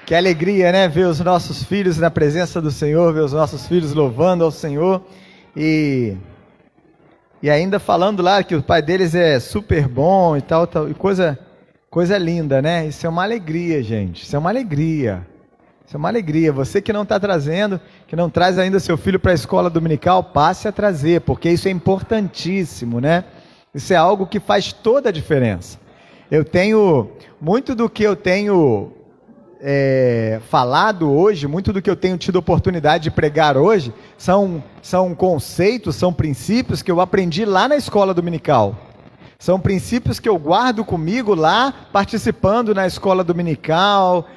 Que alegria, né? Ver os nossos filhos na presença do Senhor, ver os nossos filhos louvando ao Senhor e ainda falando lá que o pai deles é super bom e tal, e coisa linda, né? Isso é uma alegria, gente. Isso é uma alegria. Isso é uma alegria. Você que não está trazendo, que não traz ainda seu filho para a escola dominical, passe a trazer, porque isso é importantíssimo, né? Isso é algo que faz toda a diferença. Eu tenho muito do que eu tenho falado hoje, muito do que eu tenho tido oportunidade de pregar hoje, são conceitos, são princípios que eu aprendi lá na escola dominical. São princípios que eu guardo comigo lá, participando na escola dominical,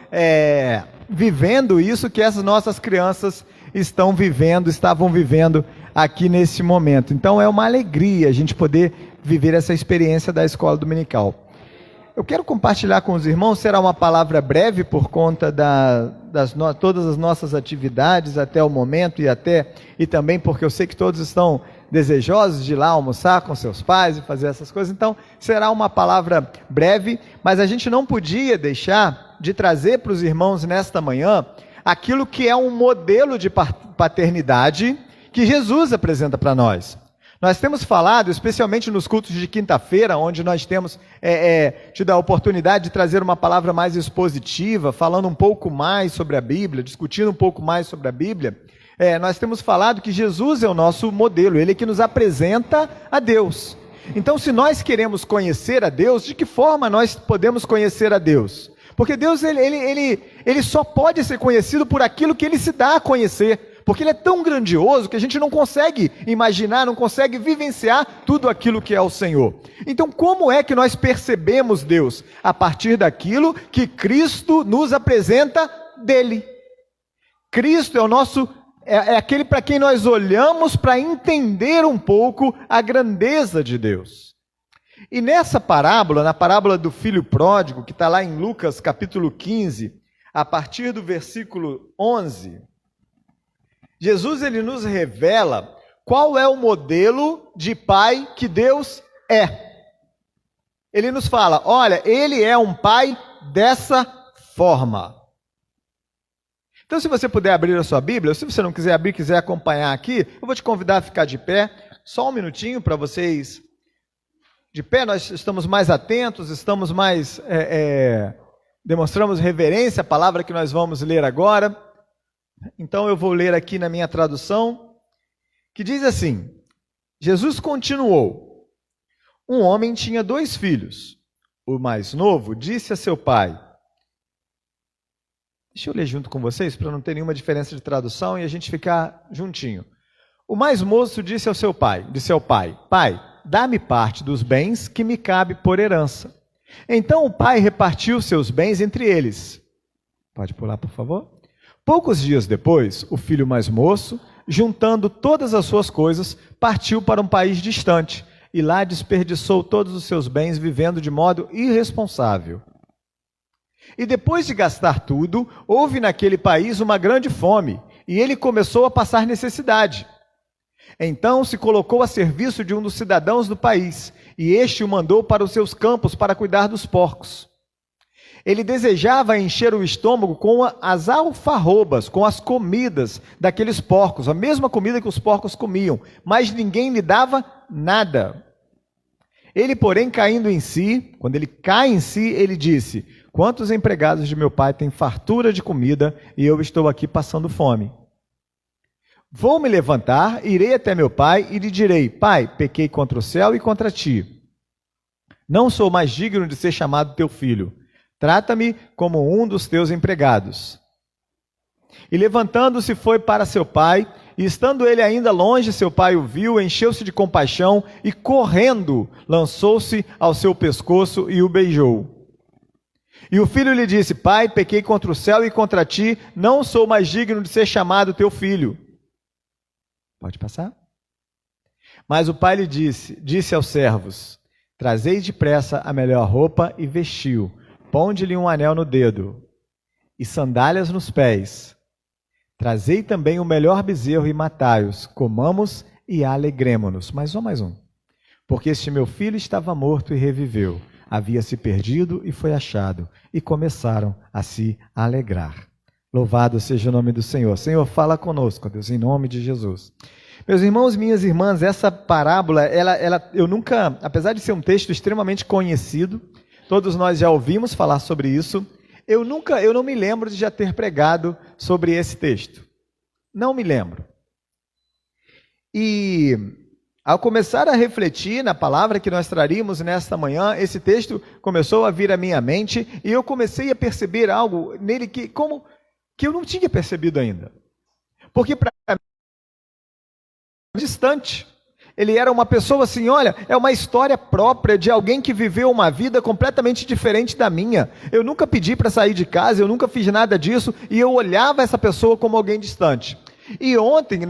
vivendo isso que essas nossas crianças estavam vivendo aqui nesse momento. Então é uma alegria a gente poder viver essa experiência da escola dominical. Eu quero compartilhar com os irmãos, será uma palavra breve por conta todas as nossas atividades até o momento e também porque eu sei que todos estão desejosos de ir lá almoçar com seus pais e fazer essas coisas, então será uma palavra breve, mas a gente não podia deixar de trazer para os irmãos nesta manhã aquilo que é um modelo de paternidade que Jesus apresenta para nós. Nós temos falado, especialmente nos cultos de quinta-feira, onde nós temos tido a oportunidade de trazer uma palavra mais expositiva, falando um pouco mais sobre a Bíblia, discutindo um pouco mais sobre a Bíblia. Nós temos falado que Jesus é o nosso modelo, Ele é que nos apresenta a Deus. Então, se nós queremos conhecer a Deus, de que forma nós podemos conhecer a Deus? Porque Deus ele só pode ser conhecido por aquilo que Ele se dá a conhecer. Porque Ele é tão grandioso que a gente não consegue imaginar, não consegue vivenciar tudo aquilo que é o Senhor. Então, como é que nós percebemos Deus? A partir daquilo que Cristo nos apresenta dEle. Cristo é o nosso, é aquele para quem nós olhamos para entender um pouco a grandeza de Deus. E nessa parábola, na parábola do filho pródigo, que está lá em Lucas capítulo 15, a partir do versículo 11... Jesus ele nos revela qual é o modelo de pai que Deus é. Ele nos fala, olha, Ele é um pai dessa forma. Então, se você puder abrir a sua Bíblia, ou se você não quiser abrir, quiser acompanhar aqui, eu vou te convidar a ficar de pé, só um minutinho para vocês. De pé, nós estamos mais atentos, estamos mais, demonstramos reverência à palavra que nós vamos ler agora. Então eu vou ler aqui na minha tradução, que diz assim, Jesus continuou, um homem tinha 2 filhos, o mais novo disse a seu pai, deixa eu ler junto com vocês, para não ter nenhuma diferença de tradução e a gente ficar juntinho. O mais moço disse ao seu pai, pai, dá-me parte dos bens que me cabe por herança. Então o pai repartiu seus bens entre eles. Pode pular, por favor? Poucos dias depois, o filho mais moço, juntando todas as suas coisas, partiu para um país distante e lá desperdiçou todos os seus bens vivendo de modo irresponsável. E depois de gastar tudo, houve naquele país uma grande fome e ele começou a passar necessidade. Então se colocou a serviço de um dos cidadãos do país e este o mandou para os seus campos para cuidar dos porcos. Ele desejava encher o estômago com as alfarrobas, com as comidas daqueles porcos, a mesma comida que os porcos comiam, mas ninguém lhe dava nada. Ele, porém, caindo em si, quando ele cai em si, ele disse, quantos empregados de meu pai têm fartura de comida e eu estou aqui passando fome? Vou me levantar, irei até meu pai e lhe direi, pai, pequei contra o céu e contra ti. Não sou mais digno de ser chamado teu filho. Trata-me como um dos teus empregados. E levantando-se foi para seu pai, e estando ele ainda longe, seu pai o viu, encheu-se de compaixão, e correndo, lançou-se ao seu pescoço e o beijou. E o filho lhe disse, pai, pequei contra o céu e contra ti, não sou mais digno de ser chamado teu filho. Pode passar? Mas o pai lhe disse aos servos, trazei depressa a melhor roupa e vestiu. Ponde-lhe um anel no dedo e sandálias nos pés. Trazei também o melhor bezerro e matai-os. Comamos e alegremo-nos. Mais um. Porque este meu filho estava morto e reviveu. havia se perdido e foi achado, e começaram a se alegrar. Louvado seja o nome do Senhor. Senhor, fala conosco, Deus, em nome de Jesus. Meus irmãos, minhas irmãs, essa parábola, eu nunca, apesar de ser um texto extremamente conhecido, todos nós já ouvimos falar sobre isso, eu não me lembro de já ter pregado sobre esse texto. Não me lembro. E ao começar a refletir na palavra que nós traríamos nesta manhã, esse texto começou a vir à minha mente e eu comecei a perceber algo nele que eu não tinha percebido ainda. Porque para mim, distante. Ele era uma pessoa assim, olha, é uma história própria de alguém que viveu uma vida completamente diferente da minha. Eu nunca pedi para sair de casa, eu nunca fiz nada disso, e eu olhava essa pessoa como alguém distante. E ontem,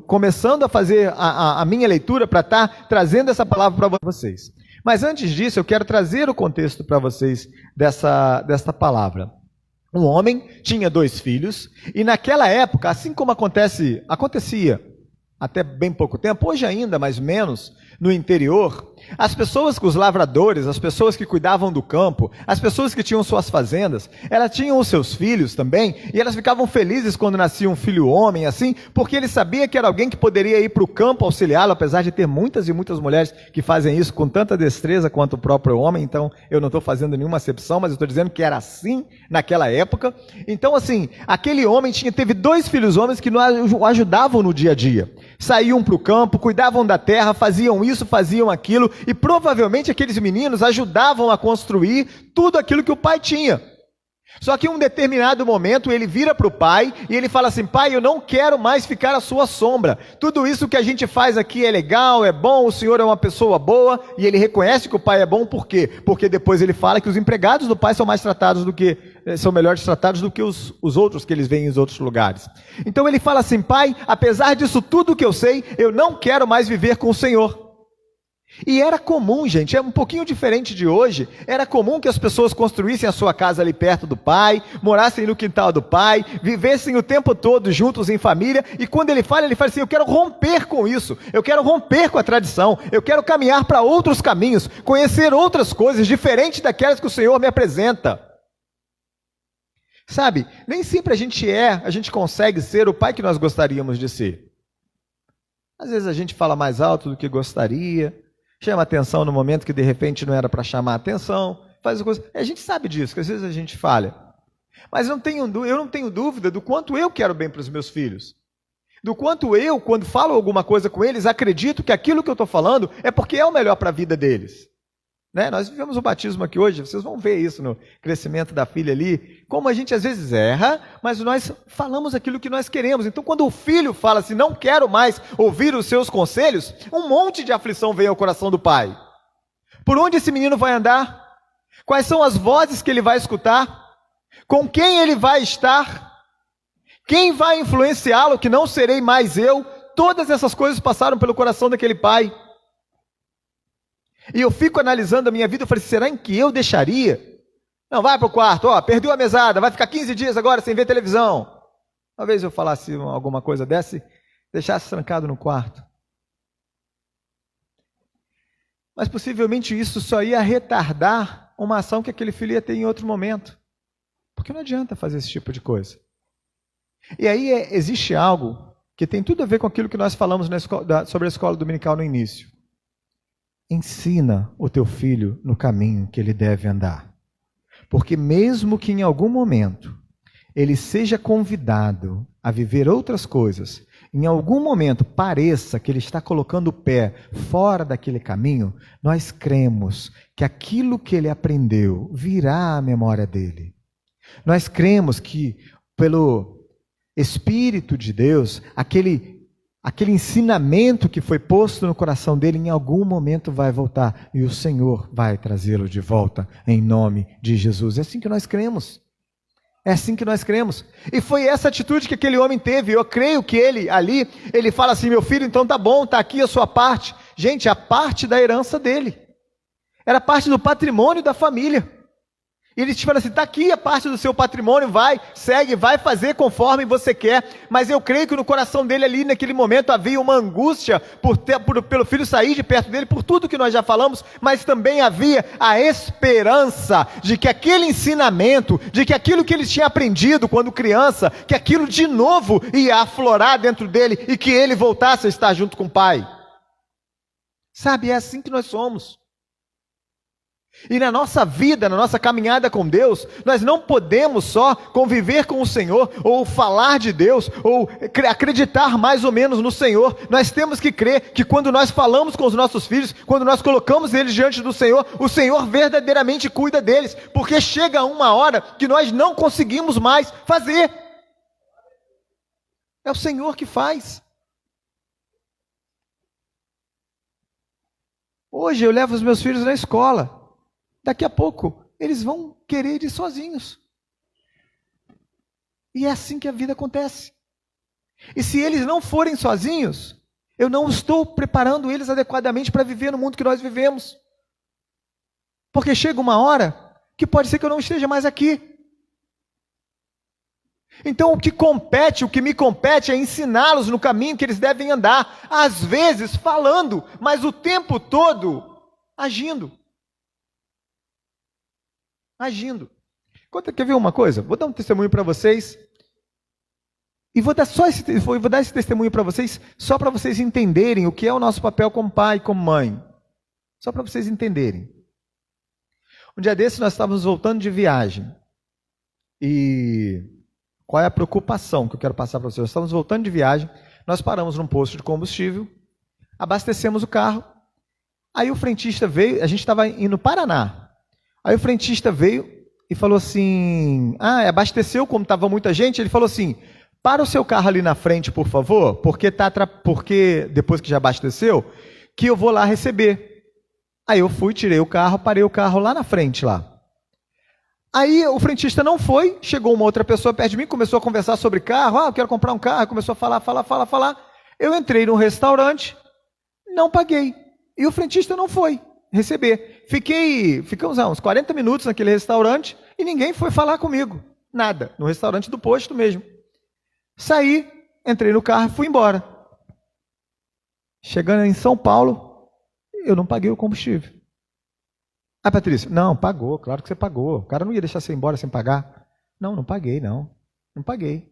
começando a fazer a minha leitura para estar trazendo essa palavra para vocês. Mas antes disso, eu quero trazer o contexto para vocês desta palavra. Um homem tinha 2 filhos, e naquela época, assim como acontecia até bem pouco tempo, hoje ainda mais ou menos, no interior, as pessoas, os lavradores, as pessoas que cuidavam do campo, as pessoas que tinham suas fazendas, elas tinham os seus filhos também, e elas ficavam felizes quando nascia um filho homem, assim, porque ele sabia que era alguém que poderia ir para o campo auxiliá-lo, apesar de ter muitas e muitas mulheres que fazem isso com tanta destreza quanto o próprio homem, então eu não estou fazendo nenhuma acepção, mas eu estou dizendo que era assim naquela época. Então assim, aquele homem teve 2 filhos homens que o ajudavam no dia a dia, saíam para o campo, cuidavam da terra, faziam isso, faziam aquilo, e provavelmente aqueles meninos ajudavam a construir tudo aquilo que o pai tinha. Só que em um determinado momento ele vira para o pai e ele fala assim: pai, eu não quero mais ficar à sua sombra. Tudo isso que a gente faz aqui é legal, é bom, o senhor é uma pessoa boa. E ele reconhece que o pai é bom, por quê? Porque depois ele fala que os empregados do pai são melhores tratados do que os outros que eles veem em outros lugares. Então ele fala assim: pai, apesar disso tudo que eu sei, eu não quero mais viver com o senhor. E era comum, gente, é um pouquinho diferente de hoje, era comum que as pessoas construíssem a sua casa ali perto do pai, morassem no quintal do pai, vivessem o tempo todo juntos em família, e quando ele fala assim: eu quero romper com isso, eu quero romper com a tradição, eu quero caminhar para outros caminhos, conhecer outras coisas diferentes daquelas que o Senhor me apresenta. Sabe, nem sempre a gente consegue ser o pai que nós gostaríamos de ser. Às vezes a gente fala mais alto do que gostaria, chama atenção no momento que de repente não era para chamar atenção, faz coisa. A gente sabe disso, que às vezes a gente falha. Mas eu não tenho dúvida do quanto eu quero bem para os meus filhos. Do quanto eu, quando falo alguma coisa com eles, acredito que aquilo que eu estou falando é porque é o melhor para a vida deles. Né? Nós vivemos o batismo aqui hoje, vocês vão ver isso no crescimento da filha ali, como a gente às vezes erra, mas nós falamos aquilo que nós queremos. Então quando o filho fala assim: não quero mais ouvir os seus conselhos, um monte de aflição vem ao coração do pai. Por onde esse menino vai andar? Quais são as vozes que ele vai escutar? Com quem ele vai estar? Quem vai influenciá-lo que não serei mais eu? Todas essas coisas passaram pelo coração daquele pai. E eu fico analisando a minha vida, eu falei: será em que eu deixaria? Não, vai para o quarto, perdeu a mesada, vai ficar 15 dias agora sem ver televisão. Talvez eu falasse alguma coisa dessa e deixasse trancado no quarto. Mas possivelmente isso só ia retardar uma ação que aquele filho ia ter em outro momento. Porque não adianta fazer esse tipo de coisa. E aí existe algo que tem tudo a ver com aquilo que nós falamos sobre a escola dominical no início. Ensina o teu filho no caminho que ele deve andar. Porque mesmo que em algum momento ele seja convidado a viver outras coisas, em algum momento pareça que ele está colocando o pé fora daquele caminho, nós cremos que aquilo que ele aprendeu virá à memória dele. Nós cremos que pelo Espírito de Deus, aquele ensinamento que foi posto no coração dele, em algum momento vai voltar. E o Senhor vai trazê-lo de volta, em nome de Jesus. É assim que nós cremos. É assim que nós cremos. E foi essa atitude que aquele homem teve. Eu creio que ele fala assim: meu filho, então tá bom, tá aqui a sua parte. Gente, a parte da herança dele. Era parte do patrimônio da família. E ele te fala assim, está aqui a parte do seu patrimônio, vai, segue, vai fazer conforme você quer. Mas eu creio que no coração dele ali, naquele momento, havia uma angústia pelo filho sair de perto dele, por tudo que nós já falamos, mas também havia a esperança de que aquele ensinamento, de que aquilo que ele tinha aprendido quando criança, que aquilo de novo ia aflorar dentro dele e que ele voltasse a estar junto com o pai. Sabe, é assim que nós somos. E na nossa vida, na nossa caminhada com Deus, nós não podemos só conviver com o Senhor, ou falar de Deus, ou acreditar mais ou menos no Senhor. Nós temos que crer que quando nós falamos com os nossos filhos, quando nós colocamos eles diante do Senhor, o Senhor verdadeiramente cuida deles, porque chega uma hora que nós não conseguimos mais fazer. É o Senhor que faz. Hoje eu levo os meus filhos na escola. Daqui a pouco, eles vão querer ir sozinhos. E é assim que a vida acontece. E se eles não forem sozinhos, eu não estou preparando eles adequadamente para viver no mundo que nós vivemos. Porque chega uma hora que pode ser que eu não esteja mais aqui. Então o que me compete é ensiná-los no caminho que eles devem andar. Às vezes falando, mas o tempo todo agindo. Quer ver uma coisa? Vou dar um testemunho para vocês. E vou dar esse testemunho para vocês, só para vocês entenderem o que é o nosso papel como pai e como mãe. Só para vocês entenderem. Um dia desse nós estávamos voltando de viagem. E qual é a preocupação que eu quero passar para vocês? Nós estávamos voltando de viagem, nós paramos num posto de combustível, abastecemos o carro. Aí o frentista veio, a gente estava indo no Paraná. Aí o frentista veio e falou assim, abasteceu como estava muita gente, ele falou assim, para o seu carro ali na frente, por favor, porque depois que já abasteceu, que eu vou lá receber. Aí eu fui, tirei o carro, parei o carro lá na frente, lá. Aí o frentista não foi, chegou uma outra pessoa perto de mim, começou a conversar sobre carro, eu quero comprar um carro, começou a falar. Eu entrei num restaurante, não paguei, e o frentista não foi receber. Ficamos uns 40 minutos naquele restaurante e ninguém foi falar comigo. Nada. No restaurante do posto mesmo. Saí, entrei no carro e fui embora. Chegando em São Paulo, eu não paguei o combustível. Patrícia, não, pagou, claro que você pagou. O cara não ia deixar você ir embora sem pagar. Não paguei, não. Não paguei.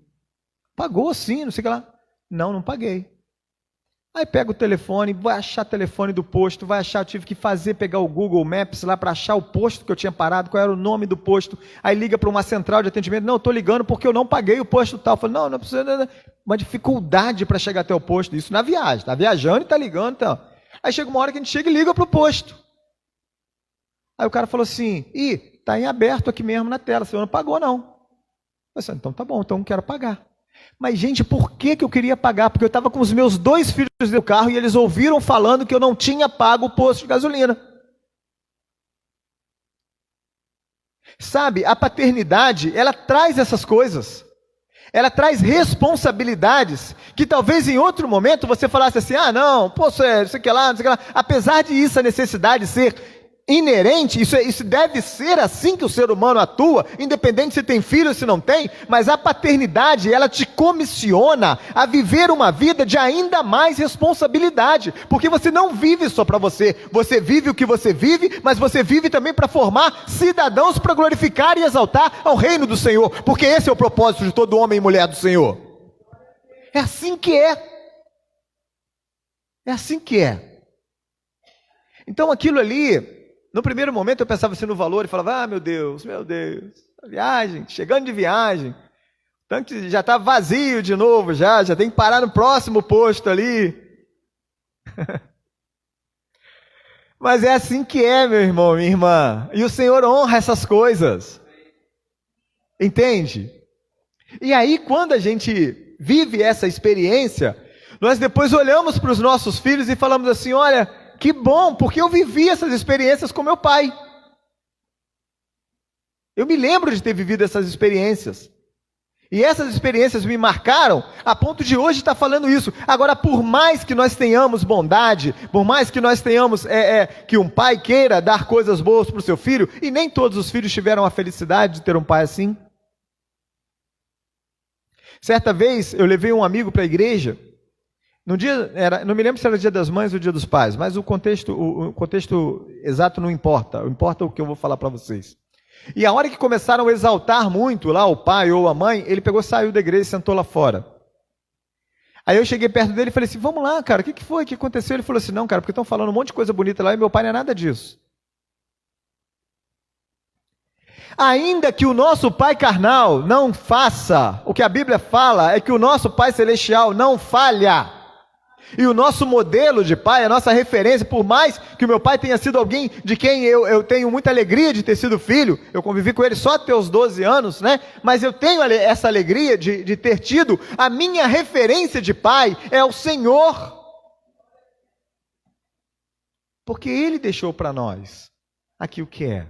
Pagou sim, não sei o que lá. Não paguei. Aí pega o telefone, vai achar o telefone do posto, eu tive que pegar o Google Maps lá para achar o posto que eu tinha parado, qual era o nome do posto. Aí liga para uma central de atendimento, não, eu estou ligando porque eu não paguei o posto tal. Eu falei, não precisa, uma dificuldade para chegar até o posto, isso na viagem, está viajando e está ligando. Então. Aí chega uma hora que a gente chega e liga para o posto. Aí o cara falou assim, está em aberto aqui mesmo na tela, você não pagou não. Eu falei, então tá bom, então não quero pagar. Mas, gente, por que eu queria pagar? Porque eu estava com os meus 2 filhos no carro e eles ouviram falando que eu não tinha pago o posto de gasolina. Sabe, a paternidade, ela traz essas coisas. Ela traz responsabilidades que talvez em outro momento você falasse assim, não sei que lá. Apesar de isso, a necessidade ser inerente, isso deve ser assim que o ser humano atua, independente se tem filho ou se não tem, mas a paternidade, ela te comissiona a viver uma vida de ainda mais responsabilidade, porque você não vive só para você vive o que você vive, mas você vive também para formar cidadãos para glorificar e exaltar ao reino do Senhor, porque esse é o propósito de todo homem e mulher do Senhor. É assim que é. É assim que é. Então aquilo ali, no primeiro momento eu pensava assim no valor e falava, meu Deus, viagem, chegando de viagem, o tanque já está vazio de novo, já tem que parar no próximo posto ali. Mas é assim que é, meu irmão, minha irmã, e o Senhor honra essas coisas, entende? E aí quando a gente vive essa experiência, nós depois olhamos para os nossos filhos e falamos assim, olha, que bom, porque eu vivi essas experiências com meu pai. Eu me lembro de ter vivido essas experiências. E essas experiências me marcaram a ponto de hoje estar falando isso. Agora, por mais que nós tenhamos bondade, por mais que nós tenhamos que um pai queira dar coisas boas para o seu filho, e nem todos os filhos tiveram a felicidade de ter um pai assim. Certa vez eu levei um amigo para a igreja. No dia, não me lembro se era o Dia das Mães ou o Dia dos Pais, mas o contexto exato não importa. Importa o que eu vou falar para vocês. E a hora que começaram a exaltar muito lá o pai ou a mãe, ele pegou, saiu da igreja e sentou lá fora. Aí eu cheguei perto dele e falei assim, vamos lá, cara, o que foi? O que aconteceu? Ele falou assim, não, cara, porque estão falando um monte de coisa bonita lá e meu pai não é nada disso. Ainda que o nosso pai carnal não faça, o que a Bíblia fala é que o nosso pai celestial não falha. E o nosso modelo de pai, a nossa referência, por mais que o meu pai tenha sido alguém de quem eu tenho muita alegria de ter sido filho, eu convivi com ele só até os 12 anos, né? Mas eu tenho essa alegria de ter tido, a minha referência de pai é o Senhor. Porque Ele deixou para nós aqui o que é.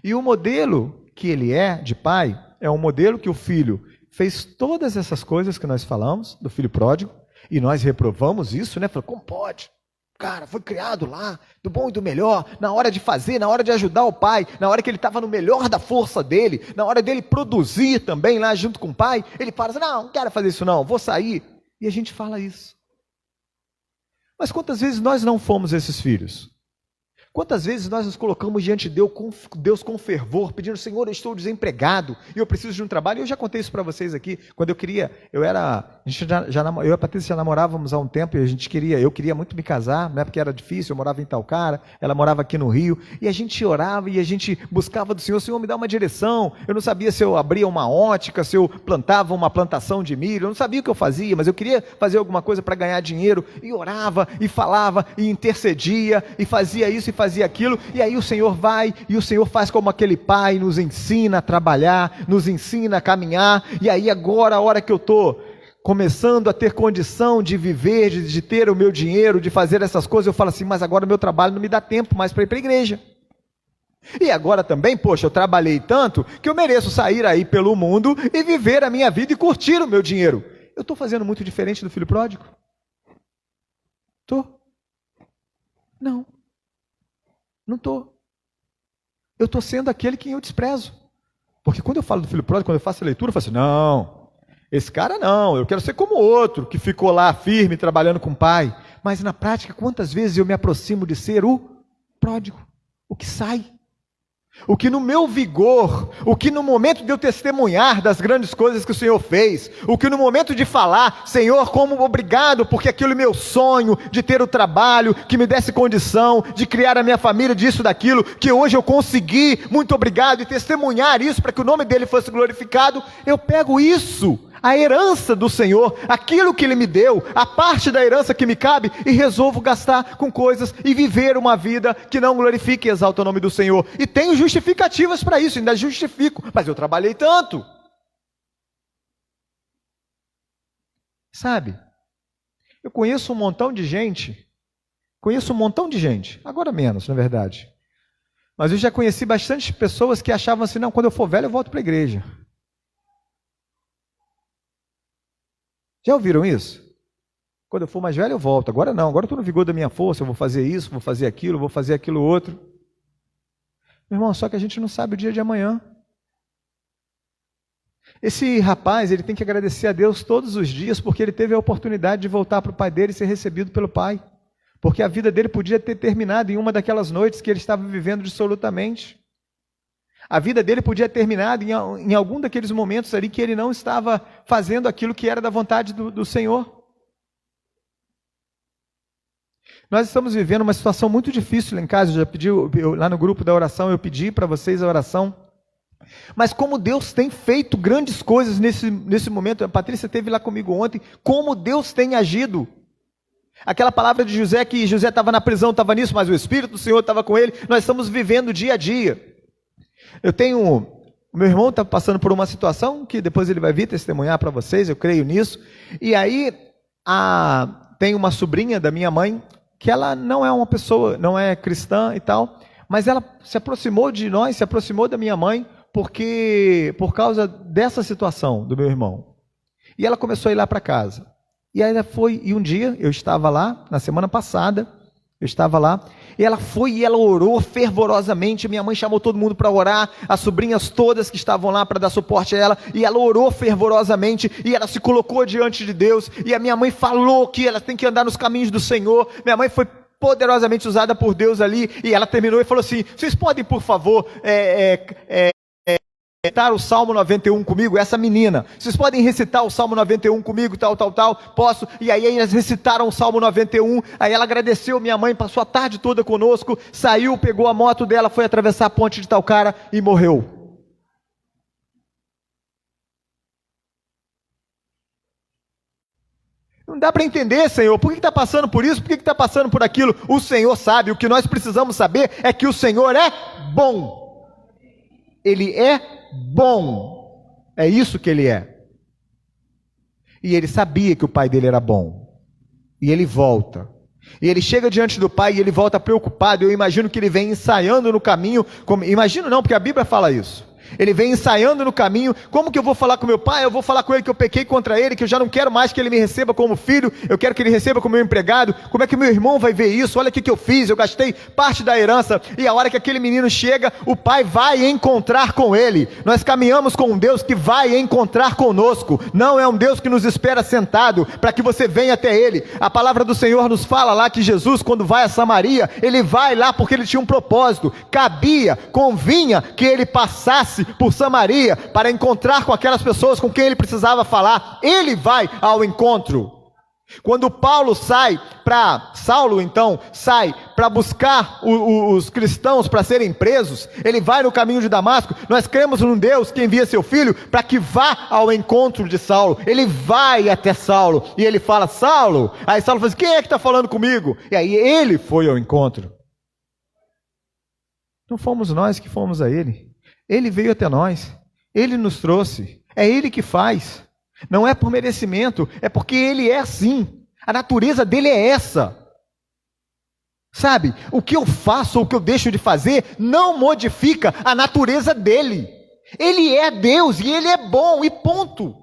E o modelo que Ele é de pai, é um modelo que o filho fez todas essas coisas que nós falamos, do filho pródigo, e nós reprovamos isso, né? Falei, como pode? Cara, foi criado lá, do bom e do melhor, na hora de fazer, na hora de ajudar o pai, na hora que ele estava no melhor da força dele, na hora dele produzir também lá junto com o pai, ele fala assim, não quero fazer isso não, vou sair. E a gente fala isso. Mas quantas vezes nós não fomos esses filhos? Quantas vezes nós nos colocamos diante de Deus com fervor, pedindo, Senhor, eu estou desempregado e eu preciso de um trabalho. Eu já contei isso para vocês aqui, quando eu e a Patrícia já namorávamos há um tempo e eu queria muito me casar, né, porque era difícil, eu morava em Talcara, ela morava aqui no Rio, e a gente orava e a gente buscava do Senhor, Senhor, me dá uma direção. Eu não sabia se eu abria uma ótica, se eu plantava uma plantação de milho, eu não sabia o que eu fazia, mas eu queria fazer alguma coisa para ganhar dinheiro, e orava, e falava, e intercedia, e fazia isso, e fazia aquilo, e aí o Senhor vai, e o Senhor faz como aquele pai, nos ensina a trabalhar, nos ensina a caminhar, e aí agora, a hora que eu estou começando a ter condição de viver, de ter o meu dinheiro, de fazer essas coisas, eu falo assim, mas agora o meu trabalho não me dá tempo mais para ir para a igreja. E agora também, poxa, eu trabalhei tanto, que eu mereço sair aí pelo mundo, e viver a minha vida e curtir o meu dinheiro. Eu estou fazendo muito diferente do filho pródigo? Estou? Não. Não estou. Eu estou sendo aquele que eu desprezo. Porque quando eu falo do filho pródigo, quando eu faço a leitura, eu falo assim, não, esse cara não, eu quero ser como o outro, que ficou lá firme, trabalhando com o pai. Mas na prática, quantas vezes eu me aproximo de ser o pródigo, o que sai? O que no meu vigor, o que no momento de eu testemunhar das grandes coisas que o Senhor fez, o que no momento de falar, Senhor, como obrigado, porque aquilo é meu sonho, de ter o trabalho, que me desse condição, de criar a minha família, disso, daquilo, que hoje eu consegui, muito obrigado, e testemunhar isso, para que o nome dele fosse glorificado, eu pego isso, a herança do Senhor, aquilo que Ele me deu, a parte da herança que me cabe, e resolvo gastar com coisas e viver uma vida que não glorifique e exalta o nome do Senhor. E tenho justificativas para isso, ainda justifico, mas eu trabalhei tanto. Sabe, eu conheço um montão de gente, agora menos, na verdade, mas eu já conheci bastante pessoas que achavam assim, não, quando eu for velho eu volto para a igreja. Já ouviram isso? Quando eu for mais velho eu volto, agora não, agora eu estou no vigor da minha força, eu vou fazer isso, vou fazer aquilo outro. Meu irmão, só que a gente não sabe o dia de amanhã. Esse rapaz, ele tem que agradecer a Deus todos os dias, porque ele teve a oportunidade de voltar para o pai dele e ser recebido pelo pai. Porque a vida dele podia ter terminado em uma daquelas noites que ele estava vivendo dissolutamente. A vida dele podia ter terminado em algum daqueles momentos ali que ele não estava fazendo aquilo que era da vontade do Senhor. Nós estamos vivendo uma situação muito difícil lá em casa. Eu já pedi, lá no grupo da oração, eu pedi para vocês a oração. Mas como Deus tem feito grandes coisas nesse momento, a Patrícia esteve lá comigo ontem, como Deus tem agido. Aquela palavra de José, que José estava na prisão, estava nisso, mas o Espírito do Senhor estava com ele. Nós estamos vivendo dia a dia. O meu irmão está passando por uma situação que depois ele vai vir testemunhar para vocês, eu creio nisso. E aí tem uma sobrinha da minha mãe, que ela não é uma pessoa, não é cristã e tal, mas ela se aproximou de nós, se aproximou da minha mãe, porque por causa dessa situação do meu irmão. E ela começou a ir lá para casa. E aí ela foi, e um dia eu estava lá, na semana passada, eu estava lá, e ela foi e ela orou fervorosamente. Minha mãe chamou todo mundo para orar, as sobrinhas todas que estavam lá para dar suporte a ela, e ela orou fervorosamente, e ela se colocou diante de Deus, e a minha mãe falou que ela tem que andar nos caminhos do Senhor. Minha mãe foi poderosamente usada por Deus ali, e ela terminou e falou assim: vocês podem, por favor, recitar o Salmo 91 comigo? Essa menina, vocês podem recitar o Salmo 91 comigo, tal, posso? E aí elas recitaram o Salmo 91, aí ela agradeceu minha mãe, passou a tarde toda conosco, saiu, pegou a moto dela, foi atravessar a ponte de Talcara e morreu. Não dá para entender, Senhor, por que está passando por isso, por que está passando por aquilo? O Senhor sabe, o que nós precisamos saber é que o Senhor é bom. Ele é bom, é isso que ele é. E ele sabia que o pai dele era bom, e ele volta, e ele chega diante do pai, e ele volta preocupado. Eu imagino que ele vem ensaiando no caminho, imagino não, porque a Bíblia fala isso. Ele vem ensaiando no caminho: como que eu vou falar com meu pai? Eu vou falar com ele que eu pequei contra ele, que eu já não quero mais que ele me receba como filho, eu quero que ele receba como meu empregado. Como é que meu irmão vai ver isso? Olha o que eu fiz, eu gastei parte da herança. E a hora que aquele menino chega, o pai vai encontrar com ele. Nós caminhamos com um Deus que vai encontrar conosco, não é um Deus que nos espera sentado para que você venha até ele. A palavra do Senhor nos fala lá que Jesus, quando vai a Samaria, ele vai lá porque ele tinha um propósito, convinha que ele passasse por Samaria para encontrar com aquelas pessoas com quem ele precisava falar. Ele vai ao encontro. Quando Saulo sai para buscar os cristãos para serem presos, ele vai no caminho de Damasco. Nós cremos num Deus que envia seu filho para que vá ao encontro de Saulo. Ele vai até Saulo e ele fala: Saulo. Aí Saulo fala assim: quem é que está falando comigo? E aí ele foi ao encontro. Não fomos nós que fomos a ele. Ele veio até nós, ele nos trouxe, é ele que faz, não é por merecimento, é porque ele é assim, a natureza dele é essa. Sabe, o que eu faço ou o que eu deixo de fazer não modifica a natureza dele. Ele é Deus e ele é bom, e ponto.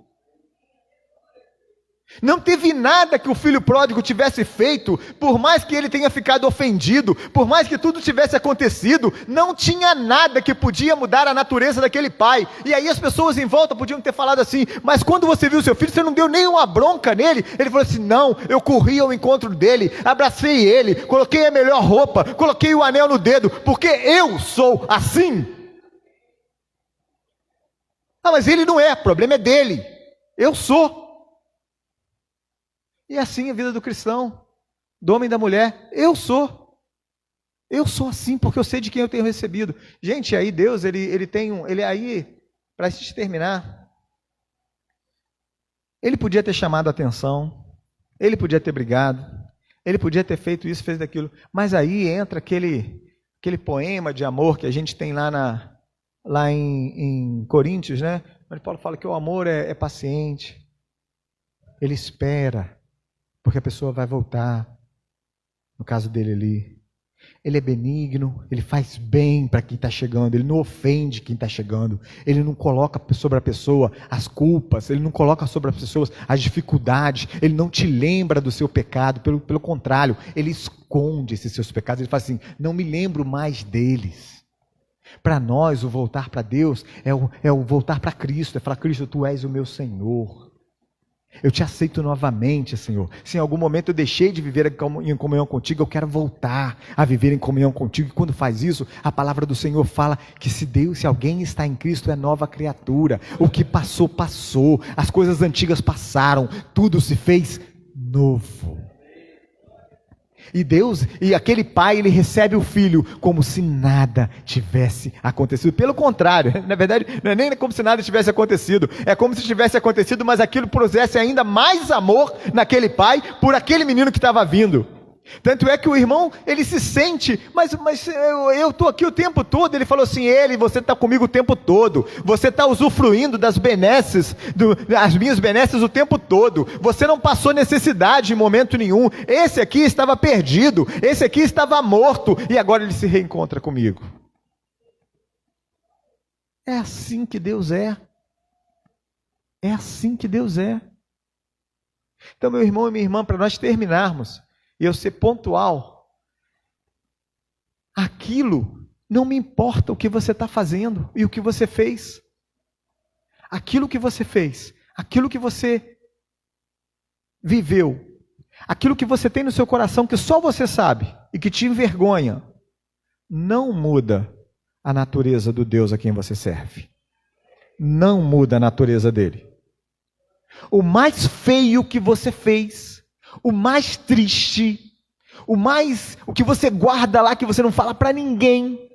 Não teve nada que o filho pródigo tivesse feito, por mais que ele tenha ficado ofendido, por mais que tudo tivesse acontecido, não tinha nada que podia mudar a natureza daquele pai. E aí as pessoas em volta podiam ter falado assim: mas quando você viu seu filho, você não deu nenhuma bronca nele? Ele falou assim: não, eu corri ao encontro dele, abracei ele, coloquei a melhor roupa, coloquei o anel no dedo, porque eu sou assim. Ah, mas ele não é, o problema é dele, eu sou. E assim a vida do cristão, do homem e da mulher. Eu sou assim, porque eu sei de quem eu tenho recebido. Gente, aí Deus, ele aí, para se terminar, ele podia ter chamado a atenção, ele podia ter brigado, ele podia ter feito isso, fez daquilo, mas aí entra aquele poema de amor que a gente tem lá em Coríntios, né? Onde Paulo fala que o amor é paciente, ele espera, porque a pessoa vai voltar. No caso dele ali, ele é benigno, ele faz bem para quem está chegando, ele não ofende quem está chegando, ele não coloca sobre a pessoa as culpas, ele não coloca sobre as pessoas as dificuldades, ele não te lembra do seu pecado, pelo contrário, ele esconde esses seus pecados. Ele fala assim: não me lembro mais deles. Para nós, o voltar para Deus é o voltar para Cristo, é falar: Cristo, tu és o meu Senhor. Eu te aceito novamente, Senhor. Se em algum momento eu deixei de viver em comunhão contigo, eu quero voltar a viver em comunhão contigo. E quando faz isso, a palavra do Senhor fala que se alguém está em Cristo, é nova criatura. O que passou, passou. As coisas antigas passaram. Tudo se fez novo. E Deus, e aquele pai, ele recebe o filho como se nada tivesse acontecido. Pelo contrário, na verdade, não é nem como se nada tivesse acontecido, é como se tivesse acontecido, mas aquilo trouxesse ainda mais amor naquele pai por aquele menino que estava vindo. Tanto é que o irmão, ele se sente, mas eu estou aqui o tempo todo. Ele falou assim: você está comigo o tempo todo, você está usufruindo das benesses, das minhas benesses o tempo todo, você não passou necessidade em momento nenhum. Esse aqui estava perdido, esse aqui estava morto, e agora ele se reencontra comigo. É assim que Deus é. É assim que Deus é. Então, meu irmão e minha irmã, para nós terminarmos, e eu ser pontual, aquilo não me importa o que você está fazendo e o que você fez. Aquilo que você fez, aquilo que você viveu, aquilo que você tem no seu coração que só você sabe e que te envergonha, não muda a natureza do Deus a quem você serve. Não muda a natureza dele. O mais feio que você fez, o mais triste, o que você guarda lá, que você não fala para ninguém,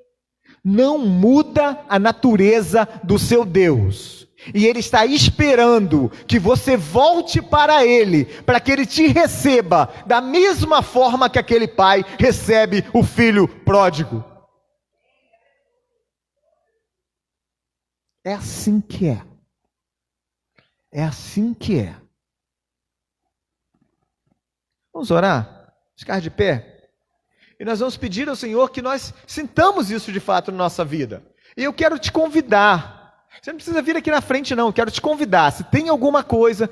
não muda a natureza do seu Deus. E Ele está esperando que você volte para Ele, para que Ele te receba, da mesma forma que aquele pai recebe o filho pródigo. É assim que é. É assim que é. Vamos orar? Ficar de pé? E nós vamos pedir ao Senhor que nós sintamos isso de fato na nossa vida. E eu quero te convidar. Você não precisa vir aqui na frente não, eu quero te convidar. Se tem alguma coisa,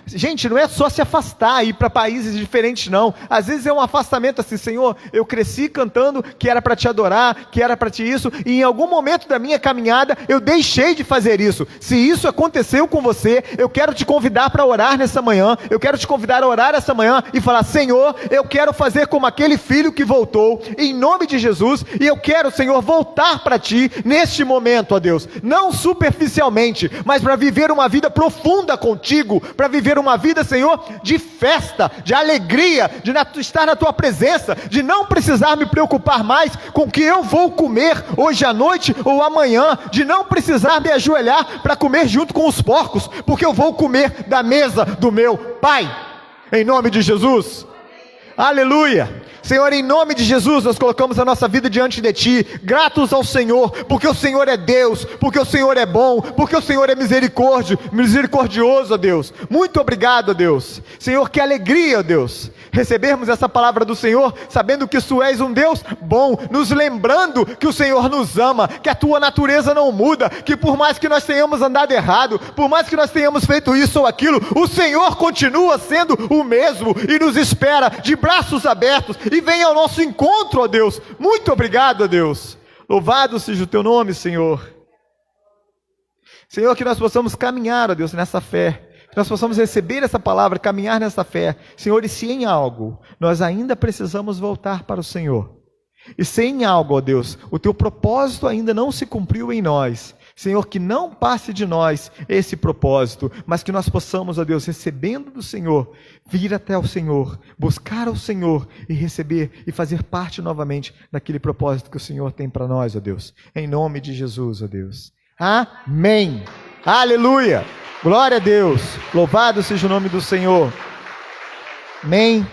gente, não é só se afastar, ir para países diferentes não. Às vezes é um afastamento assim, Senhor, eu cresci cantando que era para te adorar, que era para te isso, e em algum momento da minha caminhada eu deixei de fazer isso. Se isso aconteceu com você, eu quero te convidar para orar nessa manhã, eu quero te convidar a orar essa manhã e falar, Senhor, eu quero fazer como aquele filho que voltou, em nome de Jesus, e eu quero, Senhor, voltar para ti neste momento, ó Deus, não superficialmente, mas para viver uma vida profunda contigo, para viver uma vida, Senhor, de festa, de alegria, de estar na tua presença, de não precisar me preocupar mais com o que eu vou comer hoje à noite ou amanhã, de não precisar me ajoelhar para comer junto com os porcos, porque eu vou comer da mesa do meu Pai, em nome de Jesus. Aleluia. Senhor, em nome de Jesus, nós colocamos a nossa vida diante de Ti, gratos ao Senhor, porque o Senhor é Deus, porque o Senhor é bom, porque o Senhor é misericordioso, ó Deus. Muito obrigado, ó Deus. Senhor, que alegria, ó Deus, recebermos essa palavra do Senhor, sabendo que Tu és um Deus bom, nos lembrando que o Senhor nos ama, que a Tua natureza não muda, que por mais que nós tenhamos andado errado, por mais que nós tenhamos feito isso ou aquilo, o Senhor continua sendo o mesmo e nos espera de braços abertos e vem ao nosso encontro, ó Deus. Muito obrigado, ó Deus. Louvado seja o Teu nome, Senhor. Senhor, que nós possamos caminhar, ó Deus, nessa fé, que nós possamos receber essa palavra, caminhar nessa fé. Senhor, e se em algo nós ainda precisamos voltar para o Senhor, e se em algo, ó Deus, o Teu propósito ainda não se cumpriu em nós, Senhor, que não passe de nós esse propósito, mas que nós possamos, ó Deus, recebendo do Senhor, vir até o Senhor, buscar ao Senhor e receber e fazer parte novamente daquele propósito que o Senhor tem para nós, ó Deus. Em nome de Jesus, ó Deus. Amém. Aleluia. Glória a Deus. Louvado seja o nome do Senhor. Amém.